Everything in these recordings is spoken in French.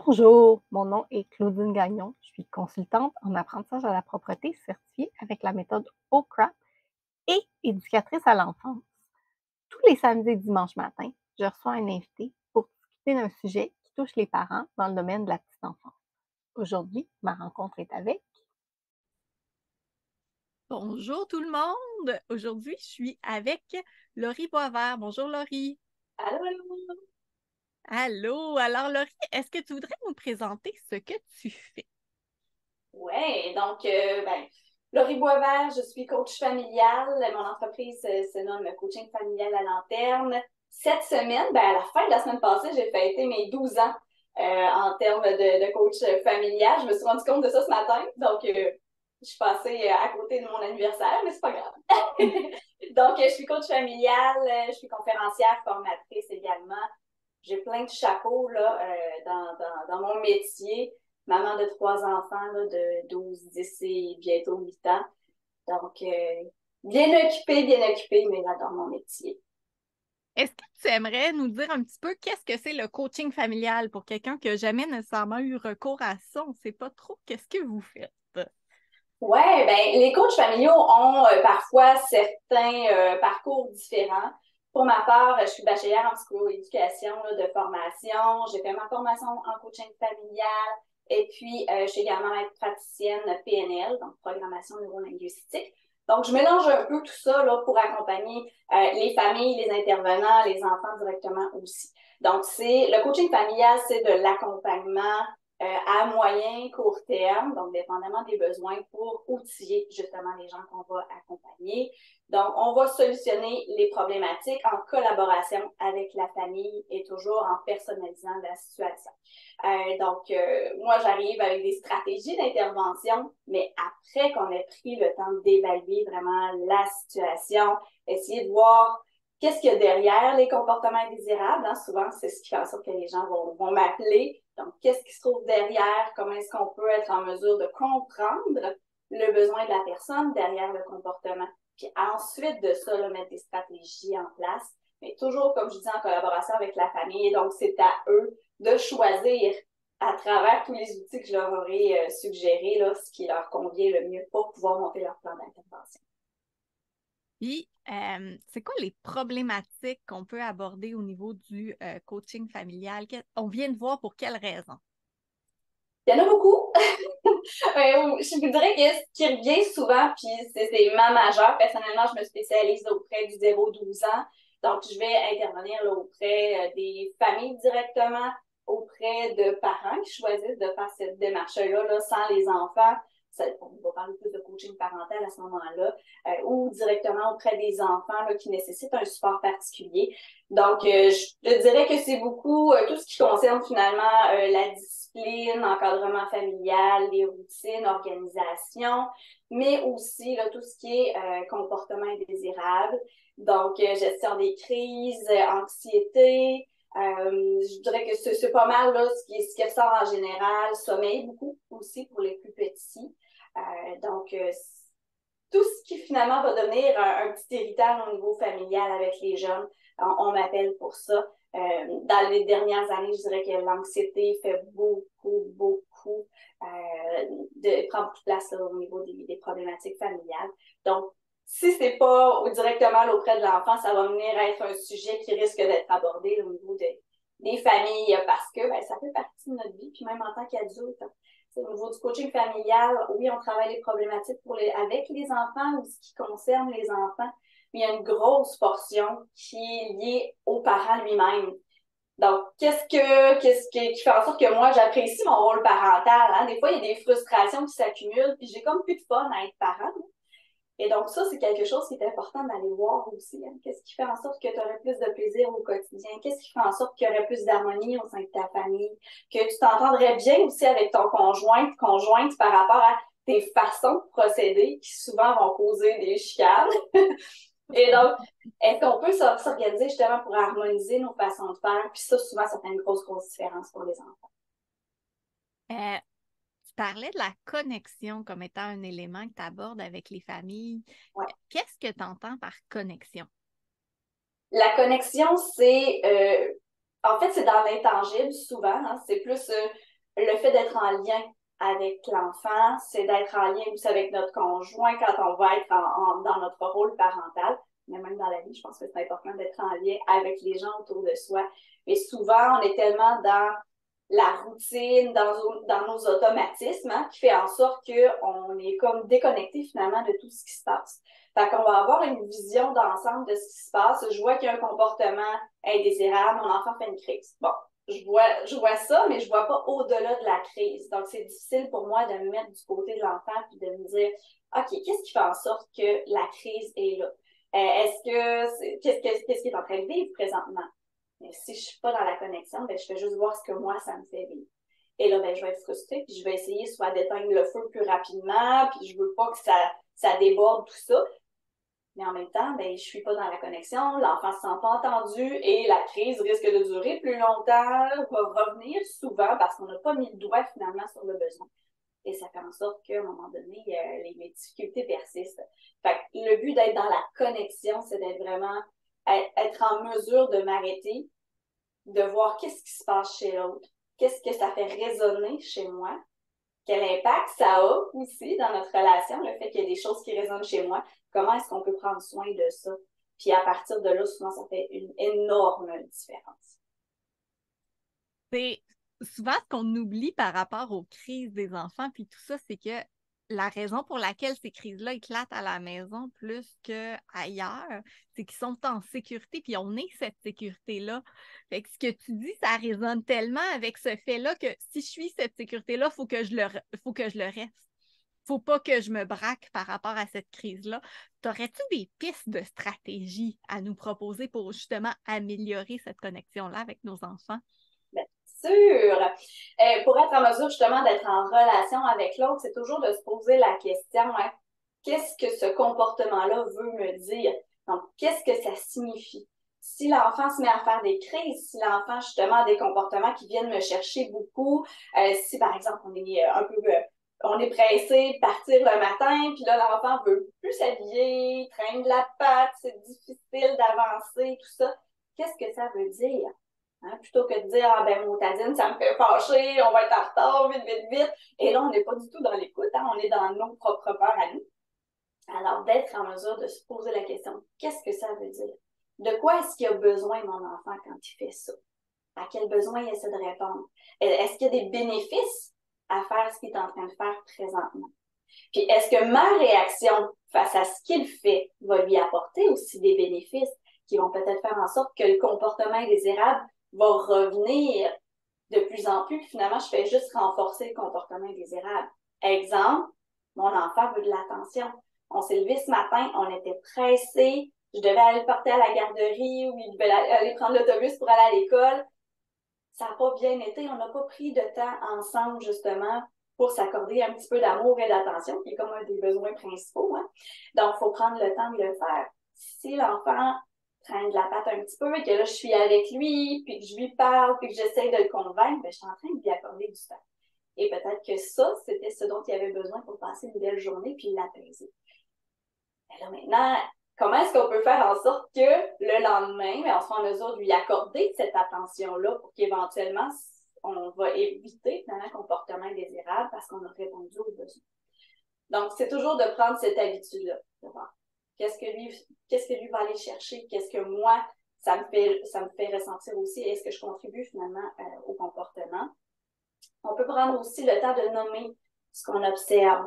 Bonjour, mon nom est Claudine Gagnon. Je suis consultante en apprentissage à la propreté certifiée avec la méthode OCRA et éducatrice à l'enfance. Tous les samedis et dimanches matin, je reçois un invité pour discuter d'un sujet qui touche les parents dans le domaine de la petite enfance. Aujourd'hui, ma rencontre est avec. Bonjour tout le monde! Aujourd'hui, je suis avec Laurie Boisvert. Bonjour Laurie. Allô, allô? Allô! Alors Laurie, est-ce que tu voudrais nous présenter ce que tu fais? Ouais, donc, Laurie Boisvert, je suis coach familial. Mon entreprise se nomme Coaching familial à Lanterne. Cette semaine, à la fin de la semaine passée, j'ai fêté mes 12 ans en termes de coach familial. Je me suis rendu compte de ça ce matin, donc je suis passée à côté de mon anniversaire, mais c'est pas grave. Donc, je suis coach familial, je suis conférencière, formatrice également. J'ai plein de chapeaux là, dans mon métier. Maman de 3 enfants là, de 12, 10 et bientôt 8 ans. Donc, bien occupée, mais j'adore mon métier. Est-ce que tu aimerais nous dire un petit peu qu'est-ce que c'est le coaching familial pour quelqu'un qui n'a jamais nécessairement eu recours à ça? On ne sait pas trop qu'est-ce que vous faites. Ouais, les coachs familiaux ont parfois certains parcours différents. Pour ma part, je suis bachelière en psychoéducation là, de formation. J'ai fait ma formation en coaching familial. Et puis, je suis également maître praticienne PNL, donc programmation neurolinguistique. Donc, je mélange un peu tout ça là, pour accompagner les familles, les intervenants, les enfants directement aussi. Donc, le coaching familial, c'est de l'accompagnement à moyen, court terme, donc dépendamment des besoins pour outiller justement les gens qu'on va accompagner. Donc, on va solutionner les problématiques en collaboration avec la famille et toujours en personnalisant la situation. Moi, j'arrive avec des stratégies d'intervention, mais après qu'on ait pris le temps d'évaluer vraiment la situation, essayer de voir qu'est-ce qu'il y a derrière les comportements indésirables. Hein? Souvent, c'est ce qui fait en sorte que les gens vont m'appeler. Donc, qu'est-ce qui se trouve derrière? Comment est-ce qu'on peut être en mesure de comprendre le besoin de la personne derrière le comportement? Puis ensuite de ça, là, mettre des stratégies en place, mais toujours, comme je dis, en collaboration avec la famille. Et donc, c'est à eux de choisir à travers tous les outils que je leur aurai suggérés, là, ce qui leur convient le mieux pour pouvoir monter leur plan d'intervention. Puis, c'est quoi les problématiques qu'on peut aborder au niveau du coaching familial? On vient de voir pour quelles raisons? Il y en a beaucoup. Je vous dirais que ce qui revient souvent, puis c'est ma majeure. Personnellement, je me spécialise auprès du 0-12 ans. Donc, je vais intervenir là, auprès des familles directement, auprès de parents qui choisissent de faire cette démarche-là là, sans les enfants. On va parler plus de coaching parental à ce moment-là, ou directement auprès des enfants là, qui nécessitent un support particulier. Donc, je dirais que c'est beaucoup tout ce qui concerne finalement la discipline, encadrement familial, les routines, organisation, mais aussi là, tout ce qui est comportement indésirable. Donc, gestion des crises, anxiété. Je dirais que c'est pas mal là, ce qui ressort en général. Sommeil beaucoup aussi pour les plus petits. Tout ce qui finalement va devenir un petit héritage au niveau familial avec les jeunes, on m'appelle pour ça. Dans les dernières années, je dirais que l'anxiété fait prend beaucoup de place là, au niveau des problématiques familiales. Donc, si c'est pas directement là, auprès de l'enfant, ça va venir être un sujet qui risque d'être abordé là, au niveau des familles parce que ça fait partie de notre vie, puis même en tant qu'adulte. Hein. Au niveau du coaching familial, oui, on travaille les problématiques avec les enfants ou ce qui concerne les enfants, mais il y a une grosse portion qui est liée aux parents lui-même. Donc, qui fait en sorte que moi, j'apprécie mon rôle parental. Hein? Des fois, il y a des frustrations qui s'accumulent, puis j'ai comme plus de fun à être parent. Et donc, ça, c'est quelque chose qui est important d'aller voir aussi. Hein? Qu'est-ce qui fait en sorte que tu aurais plus de plaisir au quotidien? Qu'est-ce qui fait en sorte qu'il y aurait plus d'harmonie au sein de ta famille? Que tu t'entendrais bien aussi avec ton conjointe par rapport à tes façons de procéder qui souvent vont causer des chicanes. Et donc, est-ce qu'on peut s'organiser justement pour harmoniser nos façons de faire? Puis ça, souvent, ça fait une grosse différence pour les enfants. Tu parlais de la connexion comme étant un élément que tu abordes avec les familles. Ouais. Qu'est-ce que tu entends par connexion? La connexion, c'est En fait, c'est dans l'intangible souvent, hein. C'est plus le fait d'être en lien avec l'enfant, c'est d'être en lien aussi avec notre conjoint quand on va être dans notre rôle parental. Mais même dans la vie, je pense que c'est important d'être en lien avec les gens autour de soi. Mais souvent, on est tellement dans la routine, dans nos automatismes, hein, qui fait en sorte qu'on est comme déconnecté finalement de tout ce qui se passe. Fait qu'on va avoir une vision d'ensemble de ce qui se passe. Je vois qu'il y a un comportement indésirable, mon enfant fait une crise. Bon, je vois ça, mais je vois pas au-delà de la crise. Donc, c'est difficile pour moi de me mettre du côté de l'enfant puis de me dire, OK, qu'est-ce qui fait en sorte que la crise est là? Qu'est-ce qu'il est en train de vivre présentement? Mais si je suis pas dans la connexion, ben, je fais juste voir ce que moi, ça me fait vivre. Et là, ben, je vais être frustrée, puis je vais essayer soit d'éteindre le feu plus rapidement, puis je veux pas que ça déborde, tout ça. Mais en même temps, ben, je suis pas dans la connexion, l'enfant se sent pas entendu et la crise risque de durer plus longtemps, va revenir souvent parce qu'on n'a pas mis le doigt finalement sur le besoin. Et ça fait en sorte qu'à un moment donné, les difficultés persistent. Fait que le but d'être dans la connexion, c'est d'être vraiment, être en mesure de m'arrêter, de voir qu'est-ce qui se passe chez l'autre, qu'est-ce que ça fait résonner chez moi, quel impact ça a aussi dans notre relation, le fait qu'il y ait des choses qui résonnent chez moi, comment est-ce qu'on peut prendre soin de ça. Puis à partir de là, souvent, ça fait une énorme différence. C'est souvent ce qu'on oublie par rapport aux crises des enfants, puis tout ça, c'est que la raison pour laquelle ces crises-là éclatent à la maison plus qu'ailleurs, c'est qu'ils sont en sécurité, puis on est cette sécurité-là. Fait que ce que tu dis, ça résonne tellement avec ce fait-là que si je suis cette sécurité-là, faut que je le reste. Faut pas que je me braque par rapport à cette crise-là. T'aurais-tu des pistes de stratégie à nous proposer pour justement améliorer cette connexion-là avec nos enfants? Bien sûr! Pour être en mesure justement d'être en relation avec l'autre, c'est toujours de se poser la question, hein, qu'est-ce que ce comportement-là veut me dire? Donc, qu'est-ce que ça signifie? Si l'enfant se met à faire des crises, si l'enfant justement a des comportements qui viennent me chercher beaucoup, si par exemple on est pressé de partir le matin, puis là l'enfant veut plus s'habiller, traîne de la patte, c'est difficile d'avancer, tout ça, qu'est-ce que ça veut dire? Hein, plutôt que de dire, ah ben, motadine, ça me fait fâcher, on va être en retard, vite, vite, vite. Et là, on n'est pas du tout dans l'écoute, hein, on est dans nos propres peurs à nous. Alors, d'être en mesure de se poser la question, qu'est-ce que ça veut dire? De quoi est-ce qu'il a besoin, mon enfant, quand il fait ça? À quel besoin il essaie de répondre? Est-ce qu'il y a des bénéfices à faire ce qu'il est en train de faire présentement? Puis, est-ce que ma réaction face à ce qu'il fait va lui apporter aussi des bénéfices qui vont peut-être faire en sorte que le comportement indésirable va revenir de plus en plus, puis finalement, je fais juste renforcer le comportement indésirable. Exemple, mon enfant veut de l'attention. On s'est levé ce matin, on était pressés, je devais aller le porter à la garderie ou il devait aller prendre l'autobus pour aller à l'école. Ça n'a pas bien été, on n'a pas pris de temps ensemble, justement, pour s'accorder un petit peu d'amour et d'attention, qui est comme un des besoins principaux, hein. Donc, il faut prendre le temps de le faire. Si l'enfant traîne de la patte un petit peu et que là, je suis avec lui, puis que je lui parle, puis que j'essaie de le convaincre, ben, je suis en train de lui accorder du temps. Et peut-être que ça, c'était ce dont il avait besoin pour passer une belle journée, puis l'apaiser. Et là, maintenant, comment est-ce qu'on peut faire en sorte que le lendemain, on soit en mesure de lui accorder cette attention-là pour qu'éventuellement, on va éviter un comportement indésirable parce qu'on a répondu aux besoins. Donc, c'est toujours de prendre cette habitude-là, de voir qu'est-ce que lui va aller chercher, qu'est-ce que moi, ça me fait ressentir aussi, est-ce que je contribue finalement au comportement. On peut prendre aussi le temps de nommer ce qu'on observe.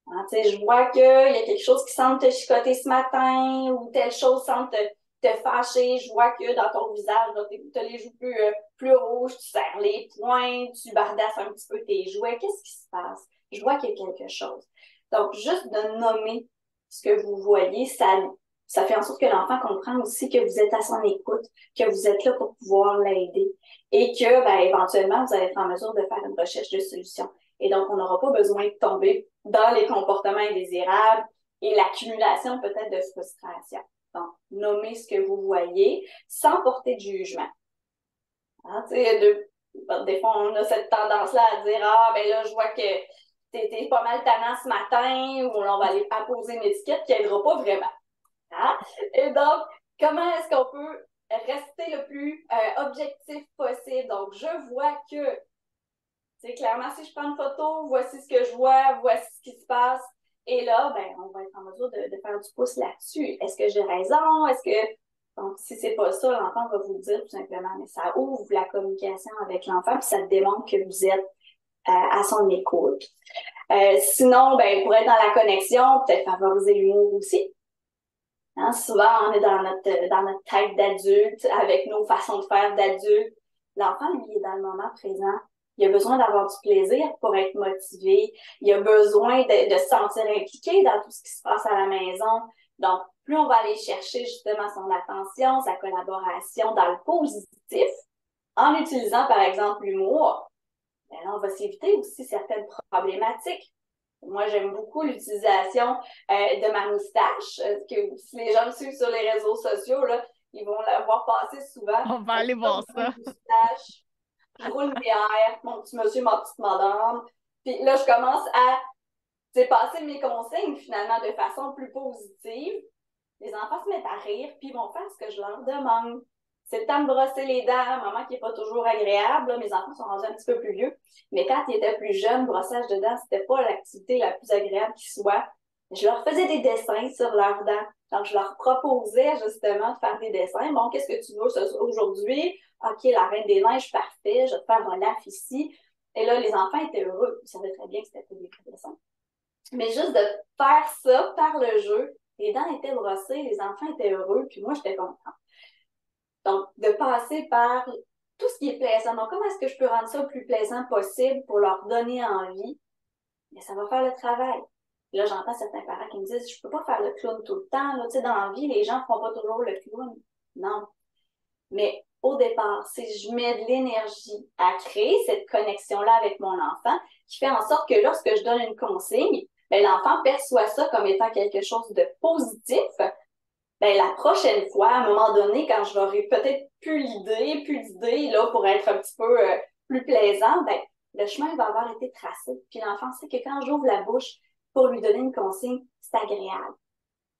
Hein, je vois qu'il y a quelque chose qui semble te chicoter ce matin ou telle chose semble te fâcher. Je vois que dans ton visage, tu as les joues plus rouges, tu serres les poings, tu bardasses un petit peu tes jouets. Qu'est-ce qui se passe? Je vois qu'il y a quelque chose. Donc, juste de nommer ce que vous voyez, ça fait en sorte que l'enfant comprend aussi que vous êtes à son écoute, que vous êtes là pour pouvoir l'aider et que, ben, éventuellement, vous allez être en mesure de faire une recherche de solution. Et donc, on n'aura pas besoin de tomber dans les comportements indésirables et l'accumulation peut-être de frustration. Donc, nommez ce que vous voyez sans porter de jugement. Hein, des fois, on a cette tendance-là à dire « Ah, ben là, je vois que t'es pas mal tannant ce matin » ou on va aller apposer une étiquette qui n'aidera pas vraiment. Hein? Et donc, comment est-ce qu'on peut rester le plus objectif possible. Donc, je vois que, c'est clairement, si je prends une photo, voici ce que je vois, voici ce qui se passe. Et là, ben, on va être en mesure de faire du pouce là-dessus. Est-ce que j'ai raison? Est-ce que... Donc, si c'est pas ça, l'enfant va vous le dire tout simplement. Mais ça ouvre la communication avec l'enfant, puis ça démontre que vous êtes à son écoute. Sinon, ben, pour être dans la connexion, peut-être favoriser l'humour aussi. Hein, souvent, on est dans notre tête d'adulte, avec nos façons de faire d'adulte. L'enfant, lui, est dans le moment présent. Il a besoin d'avoir du plaisir pour être motivé. Il a besoin de se sentir impliqué dans tout ce qui se passe à la maison. Donc, plus on va aller chercher justement son attention, sa collaboration dans le positif, en utilisant par exemple l'humour, ben là, on va s'éviter aussi certaines problématiques. Moi, j'aime beaucoup l'utilisation de ma moustache, que si les gens me suivent sur les réseaux sociaux, là, ils vont la voir passer souvent. On va aller voir ça. Moustache, je roule mes airs, mon petit monsieur, ma petite madame. Puis là, je commence à passer mes consignes finalement de façon plus positive. Les enfants se mettent à rire, puis ils vont faire ce que je leur demande. C'est le temps de brosser les dents, un moment qui n'est pas toujours agréable. Là, mes enfants sont rendus un petit peu plus vieux. Mais quand ils étaient plus jeunes, brossage de dents, c'était pas l'activité la plus agréable qui soit. Je leur faisais des dessins sur leurs dents. Donc, je leur proposais justement de faire des dessins. Bon, qu'est-ce que tu veux aujourd'hui? OK, la Reine des Neiges, parfait. Je vais te faire un laf ici. Et là, les enfants étaient heureux. Ils savaient très bien que c'était pas des dessins. Mais juste de faire ça par le jeu, les dents étaient brossées, les enfants étaient heureux, puis moi, j'étais contente. Donc, de passer par tout ce qui est plaisant. Donc, comment est-ce que je peux rendre ça le plus plaisant possible pour leur donner envie? Mais ça va faire le travail. Et là, j'entends certains parents qui me disent, je peux pas faire le clown tout le temps. Là. Tu sais, dans la vie, les gens ne font pas toujours le clown. Non. Mais au départ, si je mets de l'énergie à créer cette connexion-là avec mon enfant, qui fait en sorte que lorsque je donne une consigne, ben, l'enfant perçoit ça comme étant quelque chose de positif. Ben, la prochaine fois, à un moment donné, quand j'aurai peut-être plus d'idées là, pour être un petit peu plus plaisant, ben, le chemin va avoir été tracé. Puis l'enfant sait que quand j'ouvre la bouche pour lui donner une consigne, c'est agréable.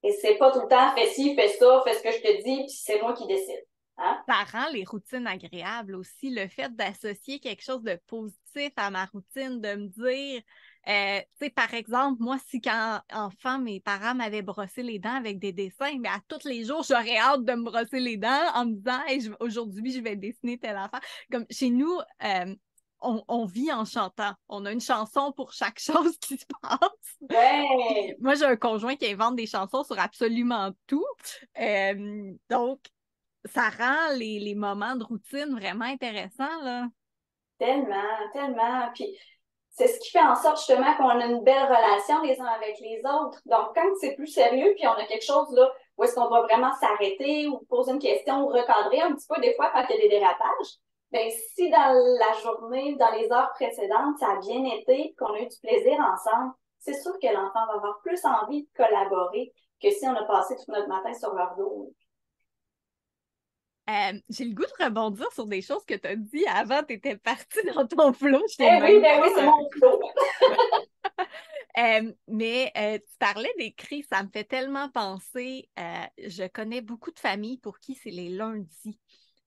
Et c'est pas tout le temps, fais ci, fais ça, fais ce que je te dis, puis c'est moi qui décide. Hein? Ça rend les routines agréables aussi. Le fait d'associer quelque chose de positif à ma routine, de me dire, tu sais, par exemple, moi, si quand enfant, mes parents m'avaient brossé les dents avec des dessins, mais à tous les jours, j'aurais hâte de me brosser les dents en me disant, hey, aujourd'hui, je vais dessiner tel enfant. Comme chez nous, on vit en chantant. On a une chanson pour chaque chose qui se passe. Ouais. Moi, j'ai un conjoint qui invente des chansons sur absolument tout. Donc, ça rend les moments de routine vraiment intéressants, là. Tellement, tellement. Puis c'est ce qui fait en sorte justement qu'on a une belle relation les uns avec les autres. Donc, quand c'est plus sérieux, puis on a quelque chose là où est-ce qu'on doit vraiment s'arrêter ou poser une question ou recadrer un petit peu des fois quand il y a des dérapages, bien, si dans la journée, dans les heures précédentes, ça a bien été, qu'on a eu du plaisir ensemble, c'est sûr que l'enfant va avoir plus envie de collaborer que si on a passé tout notre matin sur leur dos. J'ai le goût de rebondir sur des choses que tu as dit avant, tu étais partie dans ton flow. Ben oui, c'est mon flow. Tu parlais des crises, ça me fait tellement penser. Je connais beaucoup de familles pour qui c'est les lundis.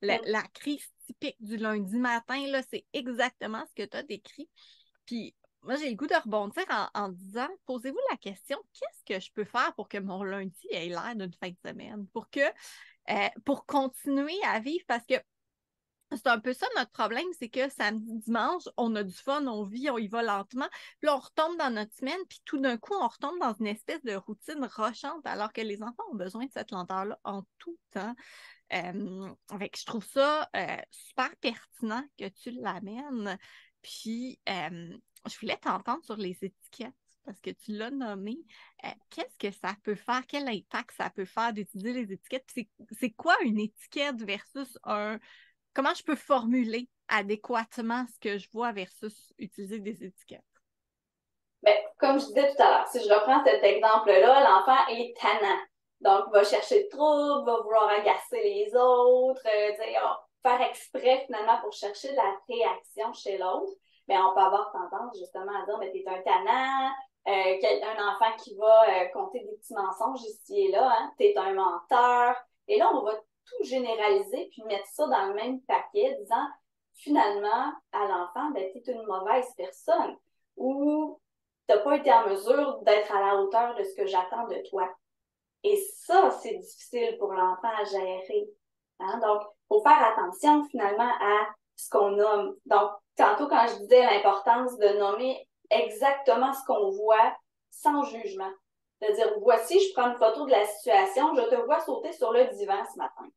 La crise typique du lundi matin, là, c'est exactement ce que tu as décrit. Puis moi, j'ai le goût de rebondir en disant, posez-vous la question, qu'est-ce que je peux faire pour que mon lundi ait l'air d'une fin de semaine? Pour continuer à vivre, parce que c'est un peu ça notre problème, c'est que samedi, dimanche, on a du fun, on vit, on y va lentement, puis là, on retombe dans notre semaine, puis tout d'un coup, on retombe dans une espèce de routine rochante, alors que les enfants ont besoin de cette lenteur-là en tout temps. Je trouve ça super pertinent que tu l'amènes. Puis, je voulais t'entendre sur les étiquettes, parce que tu l'as nommé. Qu'est-ce que ça peut faire? Quel impact ça peut faire d'utiliser les étiquettes? C'est quoi une étiquette versus un... Comment je peux formuler adéquatement ce que je vois versus utiliser des étiquettes? Bien, comme je disais tout à l'heure, si je reprends cet exemple-là, l'enfant est tannant. Donc, va chercher le trouble, va vouloir agacer les autres, faire exprès finalement pour chercher de la réaction chez l'autre. Mais on peut avoir tendance justement à dire, mais t'es un tannant, un enfant qui va compter des petits mensonges ici et là, hein, t'es un menteur. Et là, on va tout généraliser puis mettre ça dans le même paquet, disant finalement, à l'enfant, ben, tu es une mauvaise personne ou tu n'as pas été en mesure d'être à la hauteur de ce que j'attends de toi. Et ça, c'est difficile pour l'enfant à gérer. Hein? Donc, il faut faire attention finalement à ce qu'on nomme. Donc, tantôt, quand je disais l'importance de nommer exactement ce qu'on voit sans jugement. C'est-à-dire, voici, je prends une photo de la situation, je te vois sauter sur le divan ce matin.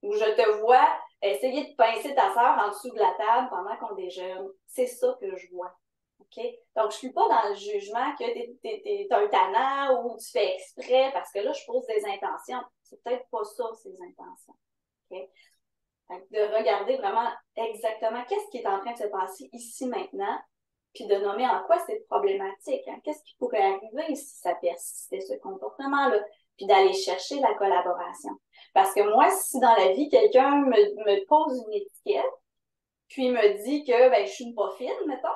Ou je te vois essayer de pincer ta sœur en dessous de la table pendant qu'on déjeune. C'est ça que je vois. OK? Donc, je ne suis pas dans le jugement que t'es un tannant ou tu fais exprès parce que là, je pose des intentions. C'est peut-être pas ça, ces intentions. OK? Donc, de regarder vraiment exactement qu'est-ce qui est en train de se passer ici maintenant, puis de nommer en quoi c'est problématique. Hein? Qu'est-ce qui pourrait arriver si ça persistait, ce comportement-là? Puis d'aller chercher la collaboration. Parce que moi, si dans la vie, quelqu'un me pose une étiquette, puis me dit que ben, je suis une pas fine, mettons,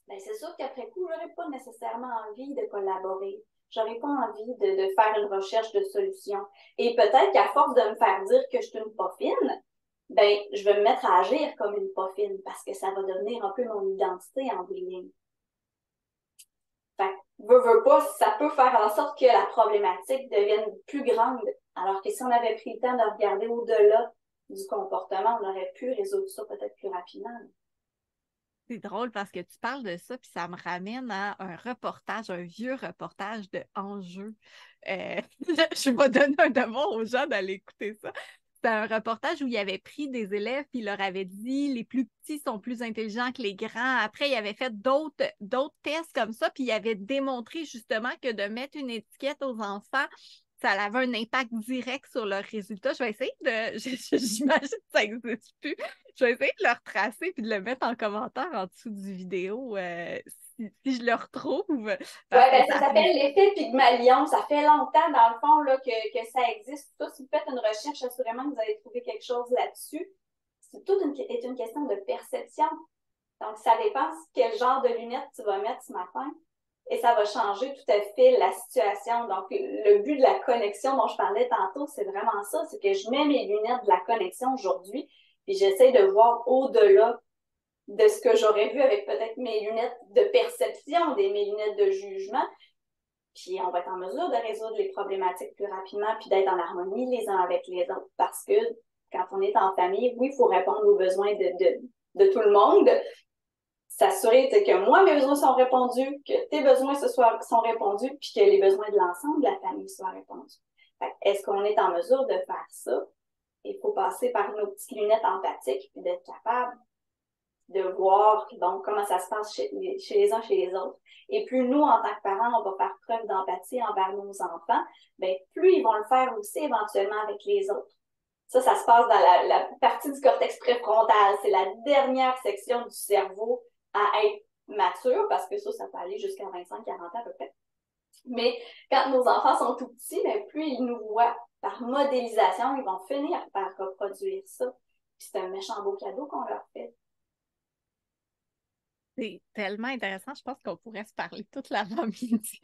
ben, c'est sûr qu'après coup, j'aurais pas nécessairement envie de collaborer. J'aurais pas envie de faire une recherche de solution. Et peut-être qu'à force de me faire dire que je suis une pas fine, ben, je vais me mettre à agir comme une pas fine parce que ça va devenir un peu mon identité en bout de ligne. Fait que, veux pas, ça peut faire en sorte que la problématique devienne plus grande. Alors que si on avait pris le temps de regarder au-delà du comportement, on aurait pu résoudre ça peut-être plus rapidement. C'est drôle parce que tu parles de ça, puis ça me ramène à un reportage, un vieux reportage de Enjeu. Je vais donner un devoir aux gens d'aller écouter ça. C'est un reportage où il avait pris des élèves puis il leur avait dit les plus petits sont plus intelligents que les grands. Après, il avait fait d'autres tests comme ça, puis il avait démontré justement que de mettre une étiquette aux enfants, ça avait un impact direct sur leurs résultats. Je vais essayer de. J'imagine que ça n'existe plus. Je vais essayer de le retracer puis de le mettre en commentaire en dessous du vidéo si je le retrouve. Oui, ben, ça s'appelle l'effet Pygmalion. Ça fait longtemps, dans le fond, là, que ça existe. Tout, si vous faites une recherche, assurément que vous allez trouver quelque chose là-dessus. Tout est une question de perception. Donc, ça dépend quel genre de lunettes tu vas mettre ce matin. Et ça va changer tout à fait la situation. Donc, le but de la connexion dont je parlais tantôt, c'est vraiment ça. C'est que je mets mes lunettes de la connexion aujourd'hui, puis j'essaie de voir au-delà de ce que j'aurais vu avec peut-être mes lunettes de perception, mes lunettes de jugement. Puis on va être en mesure de résoudre les problématiques plus rapidement, puis d'être en harmonie les uns avec les autres. Parce que quand on est en famille, oui, il faut répondre aux besoins de tout le monde. S'assurer que moi, mes besoins sont répondus, que tes besoins sont répondus, puis que les besoins de l'ensemble de la famille soient répondus. Est-ce qu'on est en mesure de faire ça? Il faut passer par nos petites lunettes empathiques, puis d'être capable de voir donc, comment ça se passe chez les uns, chez les autres. Et plus nous, en tant que parents, on va faire preuve d'empathie envers nos enfants, bien, plus ils vont le faire aussi éventuellement avec les autres. Ça se passe dans la partie du cortex préfrontal. C'est la dernière section du cerveau à être mature, parce que ça peut aller jusqu'à 25-40 ans à peu près. Mais quand nos enfants sont tout petits, bien, plus ils nous voient par modélisation, ils vont finir par reproduire ça. Puis c'est un méchant beau cadeau qu'on leur fait. C'est tellement intéressant, je pense qu'on pourrait se parler toute l'avant-midi.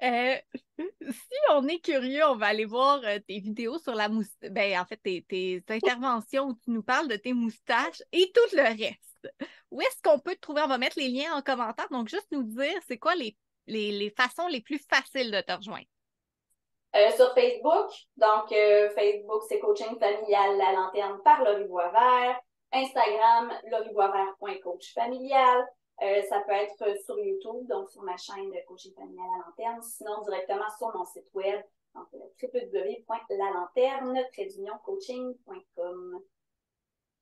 Si on est curieux, on va aller voir tes vidéos sur la moustache. Ben, en fait, tes interventions où tu nous parles de tes moustaches et tout le reste. Où est-ce qu'on peut te trouver? On va mettre les liens en commentaire. Donc, juste nous dire, c'est quoi les façons les plus faciles de te rejoindre? Sur Facebook, donc Facebook, c'est Coaching familial La Lanterne par Laurie Boisvert. Instagram, laurieboisvert.coachfamilial. Ça peut être sur YouTube, donc sur ma chaîne de Coaching familial La Lanterne, sinon directement sur mon site web, donc www.lalanterne-coaching.com.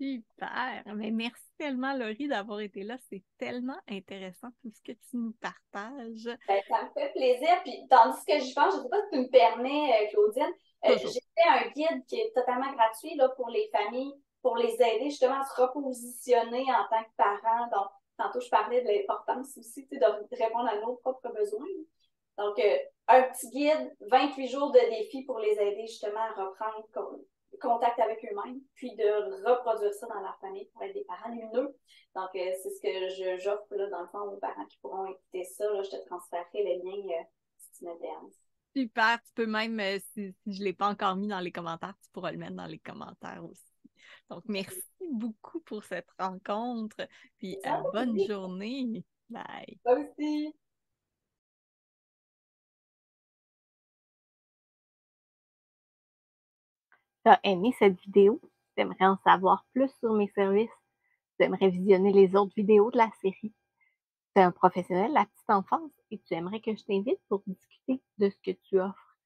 Super! Mais merci tellement, Laurie, d'avoir été là. C'est tellement intéressant tout ce que tu nous partages. Ça me fait plaisir. Puis, tandis que j'y pense, je ne sais pas si tu me permets, Claudine, j'ai fait un guide qui est totalement gratuit là, pour les familles, pour les aider justement à se repositionner en tant que parents. Donc, tantôt, je parlais de l'importance aussi de répondre à nos propres besoins. Donc, un petit guide, 28 jours de défi pour les aider justement à reprendre contact avec eux-mêmes, puis de reproduire ça dans leur famille pour être des parents lumineux. Donc, c'est ce que j'offre là, dans le fond aux parents qui pourront écouter ça. Là, je te transférerai le lien si tu me permets. Super, tu peux même, si je ne l'ai pas encore mis dans les commentaires, tu pourras le mettre dans les commentaires aussi. Donc, merci beaucoup pour cette rencontre, puis Ça va, bonne oui. journée. Bye. Toi aussi. Tu as aimé cette vidéo? Tu aimerais en savoir plus sur mes services? Tu aimerais visionner les autres vidéos de la série? Tu es un professionnel de la petite enfance et tu aimerais que je t'invite pour discuter de ce que tu offres?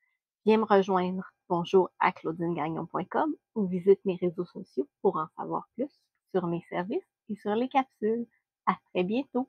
Viens me rejoindre. Bonjour à claudinegagnon.com ou visite mes réseaux sociaux pour en savoir plus sur mes services et sur les capsules. À très bientôt!